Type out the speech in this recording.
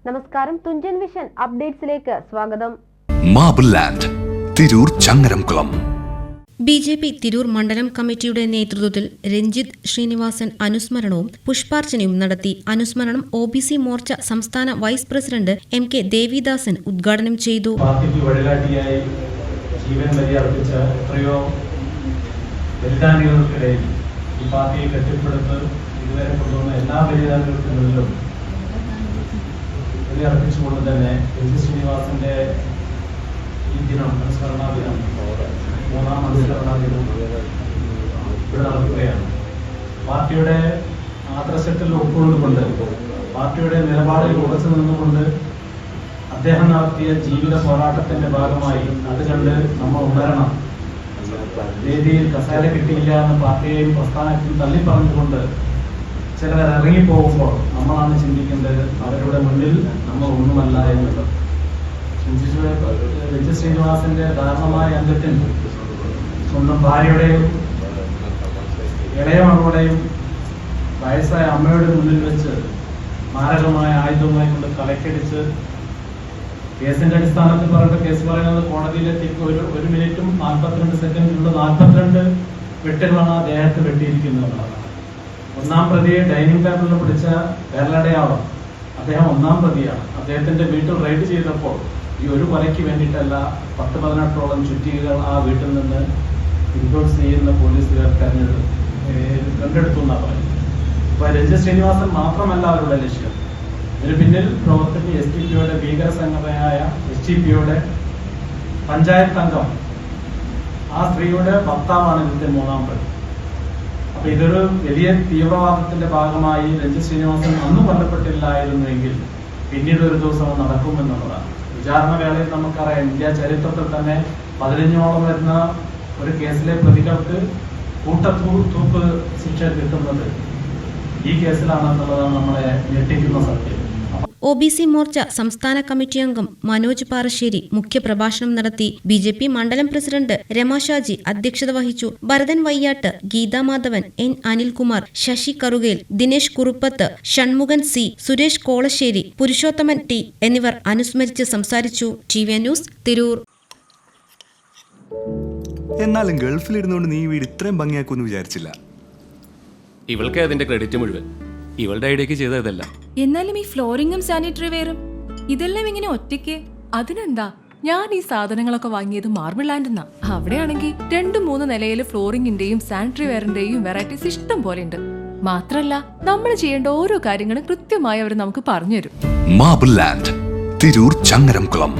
നമസ്കാരം, തുഞ്ചൻ വിഷൻ അപ്ഡേറ്റ്സിലേക്ക് സ്വാഗതം. Marble land, Tirur Changaramkulam. BJP. Tirur മണ്ഡലം കമ്മിറ്റിയുടെ നേതൃത്വത്തിൽ രഞ്ജിത്ത് ശ്രീനിവാസൻ അനുസ്മരണവും പുഷ്പാർച്ചനയും നടത്തി. അനുസ്മരണം ഒ.ബി.സി. മോർച്ച സംസ്ഥാന വൈസ് പ്രസിഡന്റ് എം.കെ. ദേവിദാസൻ ഉദ്ഘാടനം ചെയ്തു. പാർട്ടിക്ക് വഴികാട്ടിയായി ജീവൻ ബലിയർപ്പിച്ച എത്രയോ ബലിദാനികൾക്കിടയിൽ ഈ പാർട്ടിയെ കെട്ടിപ്പടുത്ത് ഇതുവരെ കൊണ്ടുവന്ന എല്ലാ ബലിദാനികൾക്ക് മുന്നിലും ബലിയർപ്പിച്ചുകൊണ്ട് തന്നെ രഞ്ജിത്ത് ശ്രീനിവാസന്റെ ഈ ദിനം, അനുസ്മരണാ ദിനം, മൂന്നാം അനുസ്മരണാ ദിനം ഇവിടെ നടക്കുകയാണ്. പാർട്ടിയുടെ ആദർശത്തിൽ ഉൾക്കൊള്ളുകൊണ്ട്, പാർട്ടിയുടെ നിലപാടിൽ ഉറച്ചു നിന്നുകൊണ്ട് അദ്ദേഹം നടത്തിയ ജീവിത പോരാട്ടത്തിന്റെ ഭാഗമായി അത് കണ്ട് നമ്മൾ ഉണരണം. വേദിയിൽ കസേര കിട്ടിയില്ല എന്ന പാർട്ടിയെയും പ്രസ്ഥാനത്തെയും തള്ളിപ്പറഞ്ഞുകൊണ്ട് ചിലർ ഇറങ്ങിപ്പോകുമ്പോൾ നമ്മളാണ് ചിന്തിക്കേണ്ടത് അവരുടെ മുന്നിൽ നമ്മൾ ഒന്നുമല്ല എന്നുള്ളത്. രഞ്ജിത്ത് ശ്രീനിവാസന്റെ ദാരുണമായ അന്ത്യത്തിന് സ്വന്തം ഭാര്യയുടെയും ഇളയ മകളുടെയും വയസ്സായ അമ്മയുടെ മുന്നിൽ വെച്ച് മാരകമായ ആയുധവുമായി കൊണ്ട് തലക്കടിച്ച് കേസിന്റെ അടിസ്ഥാനത്തിൽ പറഞ്ഞിട്ട് കേസ് പറയുന്നത് കോടതിയിലെത്തിക്ക് 1 മിനിറ്റും 42 സെക്കൻഡിലുള്ള 42 വെട്ടുകളാണ് അദ്ദേഹത്തെ വെട്ടിയിരിക്കുന്നതാണ്. ഒന്നാം പ്രതിയെ ഡൈനിങ് ടേബിളിൽ പിടിച്ച വിരലടയാളം അദ്ദേഹം ഒന്നാം പ്രതിയാണ്. അദ്ദേഹത്തിന്റെ വീട്ടിൽ റെയ്ഡ് ചെയ്തപ്പോൾ ഈ ഒരു കൊലയ്ക്ക് വേണ്ടിയിട്ടല്ല 10-18ഓളം ചുറ്റികകൾ ആ വീട്ടിൽ നിന്ന് ഇൻക്ലൂഡ് ചെയ്യുന്ന പോലീസുകാർ കണ്ടെടുത്തു എന്നാണ് പറയുന്നത്. അപ്പൊ രഞ്ജിത്ത് ശ്രീനിവാസൻ മാത്രമല്ല അവരുടെ ലക്ഷ്യം. ഇതിന് പിന്നിൽ പ്രവർത്തിച്ച SDPയുടെ ഭീകര സംഘടനയായ SDPയുടെ പഞ്ചായത്ത് അംഗം, ആ സ്ത്രീയുടെ ഭർത്താവാണ് ഇതിന്റെ 3-ാം പ്രതി. അപ്പൊ ഇതൊരു വലിയ തീവ്രവാദത്തിന്റെ ഭാഗമായി രഞ്ജിത്ത് ശ്രീനിവാസൻ അന്ന് കൊല്ലപ്പെട്ടില്ലായിരുന്നുവെങ്കിൽ പിന്നീട് ഒരു ദിവസം നടക്കുമെന്നുള്ളതാണ്. വിചാരണ വേളയിൽ നമുക്കറിയാം, ഇന്ത്യ ചരിത്രത്തിൽ തന്നെ 15ഓളം വരുന്ന ഒരു കേസിലെ പ്രതികൾക്ക് കൂട്ടത്തൂക്ക് ശിക്ഷ കിട്ടുന്നത് ഈ കേസിലാണെന്നുള്ളതാണ് നമ്മളെ ഞെട്ടിക്കുന്ന സത്യം. ഒ.ബി.സി. മോർച്ച സംസ്ഥാന കമ്മിറ്റി അംഗം മനോജ് പാറശ്ശേരി മുഖ്യപ്രഭാഷണം നടത്തി. ബി.ജെ.പി. മണ്ഡലം പ്രസിഡന്റ് രമ ഷാജി അധ്യക്ഷത വഹിച്ചു. Bharathan Vayyattu, Gita Madhavan, N. Anilkumar, Sasi Karukel, Dinesh Kuruppath, Shanmughan C, Suresh Kolassery, Purushothaman T എന്നിവർ അനുസ്മരിച്ച് സംസാരിച്ചു. TV news, Tirur. എന്നാലും ഗൾഫിലിരുന്നുകൊണ്ട് നീ വീട് ഇത്രയും ഭംഗിയാക്കുമെന്ന് വിചാരിച്ചില്ല. ഇവൾക്ക് അതിന്റെ ക്രെഡിറ്റ് മുഴുവൻ ഇവളുടെ ഐഡിയക്ക് ചെയ്തതല്ല. എന്നാലും ഈ ഫ്ലോറിംഗും സാനിറ്ററി വെയറും ഇതെല്ലാം ഇങ്ങനെ ഒറ്റയ്ക്ക്? അതിനെന്താ, ഞാൻ ഈ സാധനങ്ങളൊക്കെ വാങ്ങിയത് മാർബിൾ ലാൻഡെന്നാ. അവിടെയാണെങ്കിൽ 2-3 നിലയിൽ ഫ്ലോറിംഗിന്റെയും സാനിറ്ററി വെയറിന്റെയും വെറൈറ്റീസ് ഇഷ്ടം പോലെ ഉണ്ട്. മാത്രല്ല നമ്മൾ ചെയ്യേണ്ട ഓരോ കാര്യങ്ങളും കൃത്യമായി അവർ നമുക്ക് പറഞ്ഞുതരും. Marble land, Tirur Changaramkulam.